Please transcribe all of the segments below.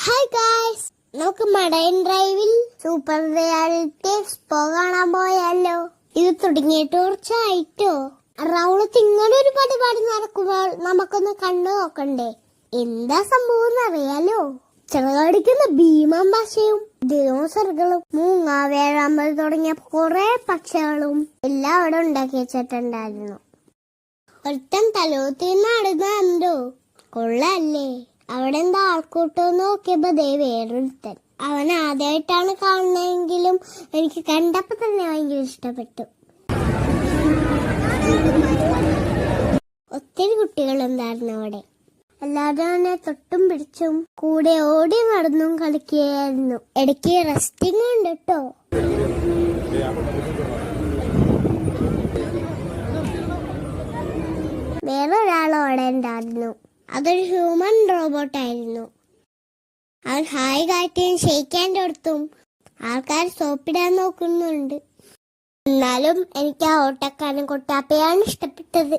Hi guys, നമുക്ക് marine ഡ്രൈവിൽ super reality expo കാണാൻ പോയാലോ? ഇത് തുടങ്ങിയിട്ട് കുറച്ചായിട്ടോ. എറണാകുളത്ത് ഇങ്ങനെ ഒരു പരിപാടി നടക്കുമ്പോൾ നമുക്കൊന്ന് കണ്ടു നോക്കണ്ടേ? എന്താ സംഭവം അറിയാലോ? ചിറകടിക്കുന്ന ഭീമൻ ഭാഷയും ദിനോസറുകളും മൂങ്ങ വേഴാമ്പൽ തുടങ്ങിയ കുറെ പക്ഷികളും എല്ലാം അവിടെ ഉണ്ടാക്കി വെച്ചിട്ടുണ്ടായിരുന്നു. ഒരുത്തൻ തലോത്തി നടന്നോ കൊള്ളല്ലേ? അവിടെ എന്താ ആൾക്കൂട്ടം നോക്കിയപ്പോ ദേ വേറൊരുത്തൻ. അവൻ ആദ്യമായിട്ടാണ് കാണുന്നതെങ്കിലും എനിക്ക് കണ്ടപ്പോ തന്നെ ഭയങ്കര ഇഷ്ടപ്പെട്ടു. ഒത്തിരി കുട്ടികളുണ്ടായിരുന്നു അവിടെ. എല്ലാവരും അവനെ തൊട്ടും പിടിച്ചും കൂടെ ഓടി നടന്നും കളിക്കുകയായിരുന്നു. ഇടയ്ക്ക് റെസ്റ്റിംഗ് ഉണ്ട് കേട്ടോ. വേറൊരാൾ അവിടെ ഉണ്ടായിരുന്നു. അതൊരു ഹ്യൂമൻ റോബോട്ടായിരുന്നു. അവൻ ഹായ് കാറ്റും ഷെയ്ക്കാൻ കൊടുത്തും ആൾക്കാർ സോപ്പിടാൻ നോക്കുന്നുണ്ട്. എന്നാലും എനിക്ക് ആ ഓട്ടക്കാരൻ കൊട്ടാപ്പയാണ് ഇഷ്ടപ്പെട്ടത്.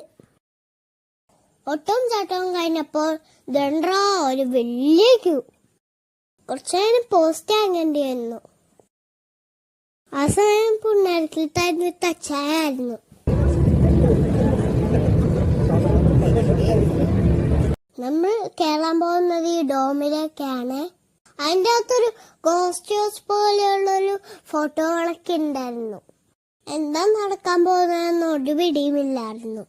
ഒട്ടും ചാട്ടവും കഴിഞ്ഞപ്പോൾ ദണ്ട്രാ ഒരു വലിയ ക്യൂ. കുറച്ചു നേരം പോസ്റ്റ് ആകേണ്ടി വന്നു. ആ സമയം പുണ്ണരത്തിൽ തന്നെ തച്ചായിരുന്നു. നമ്മൾ കയറാൻ പോകുന്നത് ഈ ഡോമിലേക്കാണ്. അതിൻ്റെ അകത്തൊരു ഗോസ്റ്റ് ഹൗസ് പോലെയുള്ളൊരു ഫോട്ടോകളൊക്കെ ഉണ്ടായിരുന്നു. എന്താ നടക്കാൻ പോകുന്നതെന്ന് ഒരു പിടിയുമില്ലായിരുന്നു.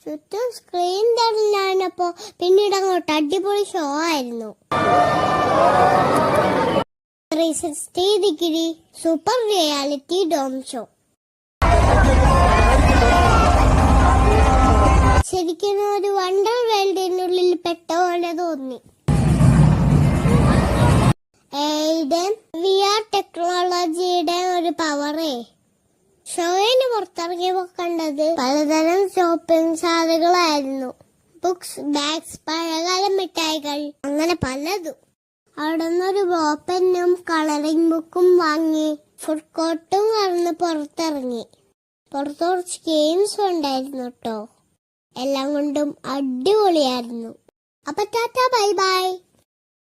ചുറ്റും സ്ക്രീൻ തടഞ്ഞപ്പോ പിന്നീട് അങ്ങോട്ട് അടിപൊളി ഷോ ആയിരുന്നു. 360 degree super reality dome show. ശരിക്കും ഒരു വണ്ടർ വേൾഡിനുള്ളിൽ പെട്ട പോലെ തോന്നി. VR ടെക്നോളജിയുടെ ഒരു പവറേ. ഷോയിന് പുറത്തിറങ്ങിയപ്പോ കണ്ടത് പലതരം ഷോപ്പിംഗ് ശാലകളായിരുന്നു. ബുക്സ്, ബാഗ്സ്, പഴകാല മിഠായികൾ, അങ്ങനെ പലതും. അവിടെ നിന്നൊരു ബോപ്പനും കളറിംഗ് ബുക്കും വാങ്ങി ഫുഡ് കോർട്ടും കടന്ന് പുറത്തിറങ്ങി. പുറത്ത് കുറച്ച് ഗെയിംസ് ഉണ്ടായിരുന്നു കേട്ടോ. എല്ലാം കൊണ്ടും അടിപൊളിയായിരുന്നു. അപ്പൊ ടാറ്റാ, ബൈ ബൈ.